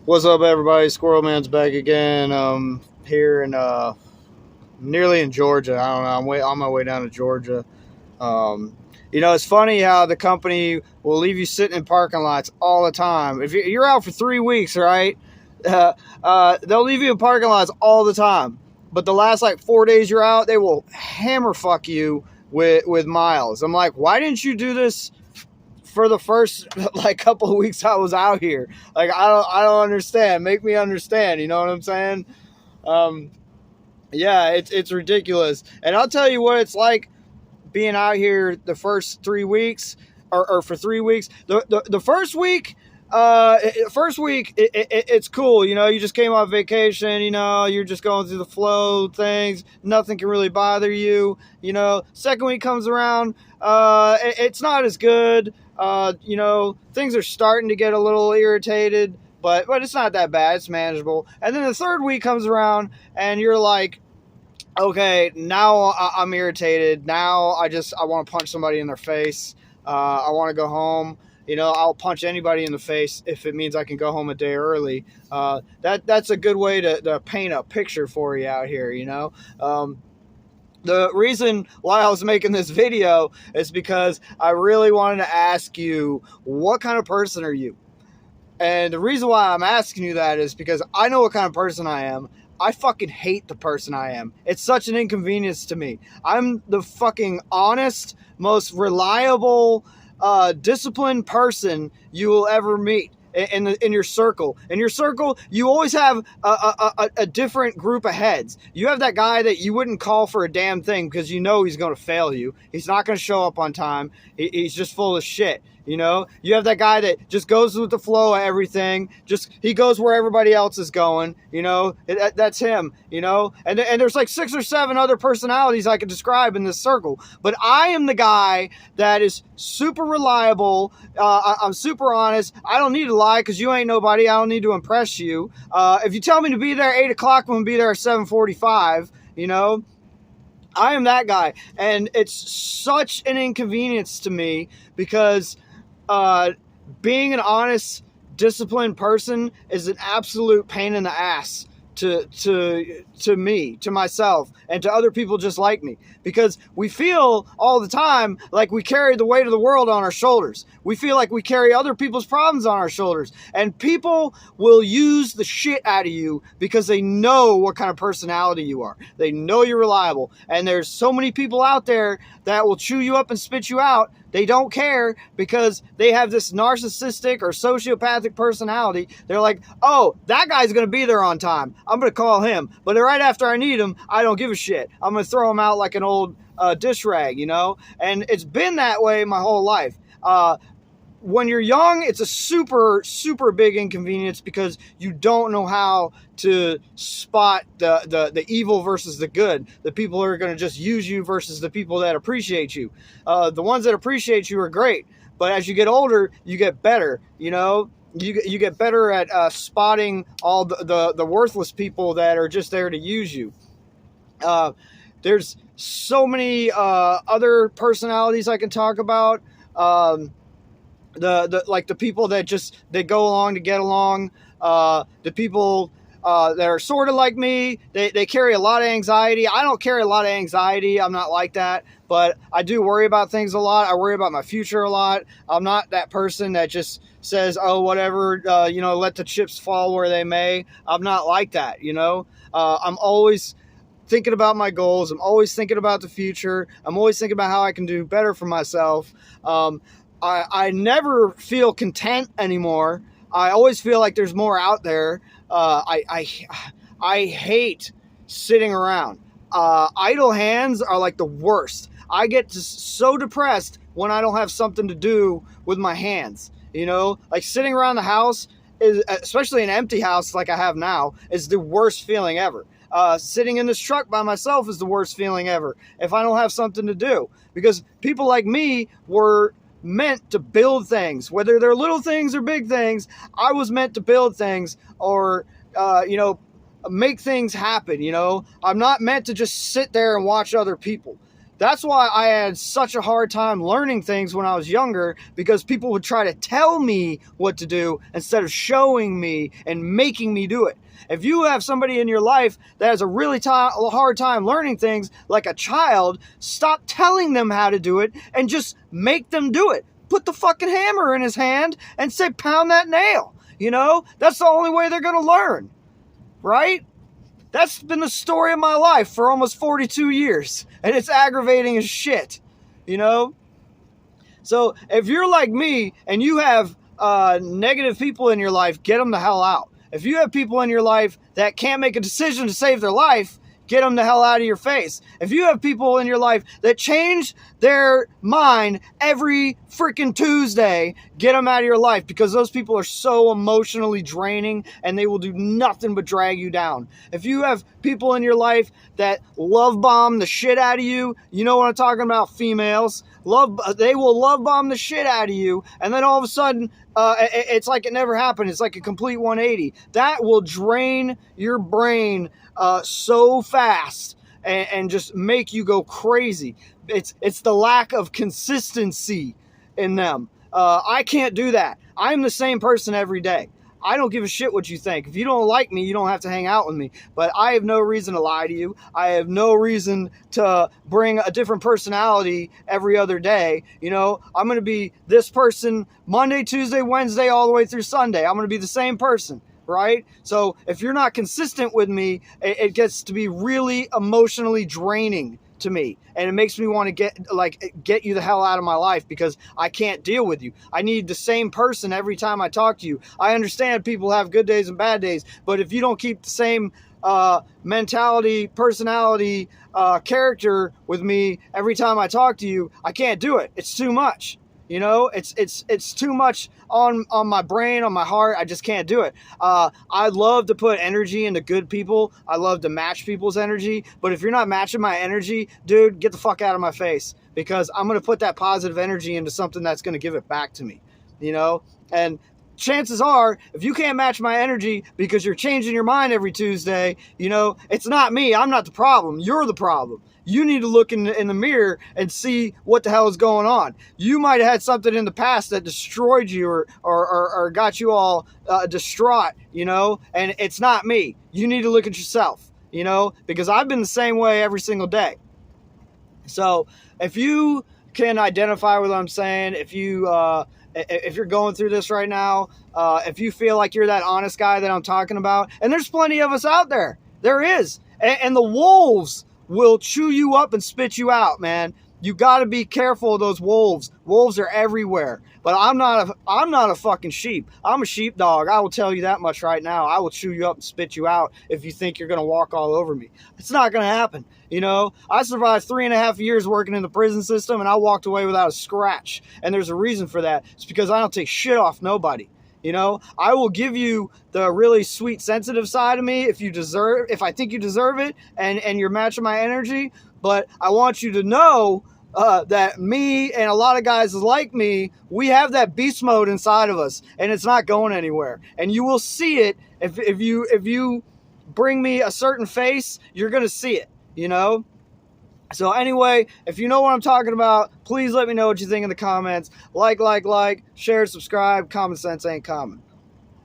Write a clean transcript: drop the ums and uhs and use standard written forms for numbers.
What's up, everybody? Squirrel Man's back again. Here in nearly in Georgia. I don't know. On my way down to Georgia. Um, it's funny how the company will leave you sitting in parking lots all the time. If you're out for 3 weeks, right? They'll leave you in parking lots all the time. But the last like 4 days you're out, they will hammer fuck you with miles. I'm like, why didn't you do this for the first like couple of weeks I was out here? Like, I don't understand. Make me understand. You know what I'm saying? Um, yeah, it's ridiculous. And I'll tell you what it's like being out here the first 3 weeks, or for 3 weeks. The first week it's cool. You just came off vacation. You're just going through the flow of things. Nothing can really bother you. Second week comes around, it's not as good. Things are starting to get a little irritated, but it's not that bad. It's manageable. And then the third week comes around and you're like, okay, now I'm irritated. Now I want to punch somebody in their face. I want to go home. I'll punch anybody in the face if it means I can go home a day early. That's a good way to paint a picture for you out here, The reason why I was making this video is because I really wanted to ask you, what kind of person are you? And the reason why I'm asking you that is because I know what kind of person I am. I fucking hate the person I am. It's such an inconvenience to me. I'm the fucking honest, most reliable, disciplined person you will ever meet in your circle. In your circle, you always have a different group of heads. You have that guy that you wouldn't call for a damn thing because you know he's going to fail you. He's not going to show up on time. He's just full of shit. You have that guy that just goes with the flow of everything. He goes where everybody else is going. That's him. And there's like 6 or 7 other personalities I could describe in this circle. But I am the guy that is super reliable. I'm super honest. I don't need to lie because you ain't nobody. I don't need to impress you. If you tell me to be there at 8 o'clock, I'm going to be there at 7:45. I am that guy. And it's such an inconvenience to me because being an honest, disciplined person is an absolute pain in the ass to me, to myself, and to other people just like me. Because we feel all the time like we carry the weight of the world on our shoulders. We feel like we carry other people's problems on our shoulders. And people will use the shit out of you because they know what kind of personality you are. They know you're reliable. And there's so many people out there that will chew you up and spit you out. They don't care because they have this narcissistic or sociopathic personality. They're like, oh, that guy's going to be there on time. I'm going to call him. But right after I need him, I don't give a shit. I'm going to throw him out like an old dish rag, And it's been that way my whole life. When you're young, it's a super, super big inconvenience because you don't know how to spot the evil versus the good. The people who are going to just use you versus the people that appreciate you. The ones that appreciate you are great. But as you get older, you get better, You get better at spotting all the worthless people that are just there to use you. There's so many other personalities I can talk about. The people that they go along to get along. The people that are sort of like me, they carry a lot of anxiety. I don't carry a lot of anxiety. I'm not like that, but I do worry about things a lot. I worry about my future a lot. I'm not that person that just says, oh, whatever, let the chips fall where they may. I'm not like that. I'm always thinking about my goals. I'm always thinking about the future. I'm always thinking about how I can do better for myself. I never feel content anymore. I always feel like there's more out there. I hate sitting around. Idle hands are like the worst. I get so depressed when I don't have something to do with my hands. Like sitting around the house, especially an empty house like I have now, is the worst feeling ever. Sitting in this truck by myself is the worst feeling ever if I don't have something to do. Because people like me were meant to build things, whether they're little things or big things. I was meant to build things or, make things happen. I'm not meant to just sit there and watch other people. That's why I had such a hard time learning things when I was younger, because people would try to tell me what to do instead of showing me and making me do it. If you have somebody in your life that has a really hard time learning things like a child, stop telling them how to do it and just make them do it. Put the fucking hammer in his hand and say, pound that nail. You know, that's the only way they're going to learn, right? That's been the story of my life for almost 42 years, and it's aggravating as shit, you know? So if you're like me and you have negative people in your life, get them the hell out. If you have people in your life that can't make a decision to save their life, get them the hell out of your face. If you have people in your life that change their mind every freaking Tuesday, get them out of your life, because those people are so emotionally draining and they will do nothing but drag you down. If you have people in your life that love bomb the shit out of you, you know what I'm talking about, females. They will love bomb the shit out of you, and then all of a sudden, it's like it never happened. It's like a complete 180. That will drain your brain so fast and just make you go crazy. It's the lack of consistency in them. I can't do that. I'm the same person every day. I don't give a shit what you think. If you don't like me, you don't have to hang out with me. But I have no reason to lie to you. I have no reason to bring a different personality every other day. You know, I'm going to be this person Monday, Tuesday, Wednesday, all the way through Sunday. I'm going to be the same person, right? So if you're not consistent with me, it gets to be really emotionally draining to me, and it makes me want to get you the hell out of my life, because I can't deal with you. I need the same person every time I talk to you. I understand people have good days and bad days, but if you don't keep the same mentality, personality, character with me every time I talk to you, I can't do it. It's too much. You know, it's too much on my brain, on my heart. I just can't do it. I love to put energy into good people. I love to match people's energy. But if you're not matching my energy, dude, get the fuck out of my face, because I'm going to put that positive energy into something that's going to give it back to me, you know? And chances are, if you can't match my energy because you're changing your mind every Tuesday, you know, it's not me. I'm not the problem. You're the problem. You need to look in the mirror and see what the hell is going on. You might have had something in the past that destroyed you or got you all distraught, you know, and it's not me. You need to look at yourself, you know, because I've been the same way every single day. So if you can identify with what I'm saying, if you're going through this right now, if you feel like you're that honest guy that I'm talking about, and there's plenty of us out there, there is, and the wolves will chew you up and spit you out, man. You got to be careful of those wolves. Wolves are everywhere. But I'm not a fucking sheep. I'm a sheepdog. I will tell you that much right now. I will chew you up and spit you out if you think you're going to walk all over me. It's not going to happen. You know, I survived 3.5 years working in the prison system, and I walked away without a scratch. And there's a reason for that. It's because I don't take shit off nobody. You know, I will give you the really sweet, sensitive side of me if I think you deserve it, and you're matching my energy. But I want you to know that me and a lot of guys like me, we have that beast mode inside of us, and it's not going anywhere. And you will see it if you bring me a certain face, you're gonna see it. You know. So anyway, if you know what I'm talking about, please let me know what you think in the comments. Like, share, subscribe. Common sense ain't common.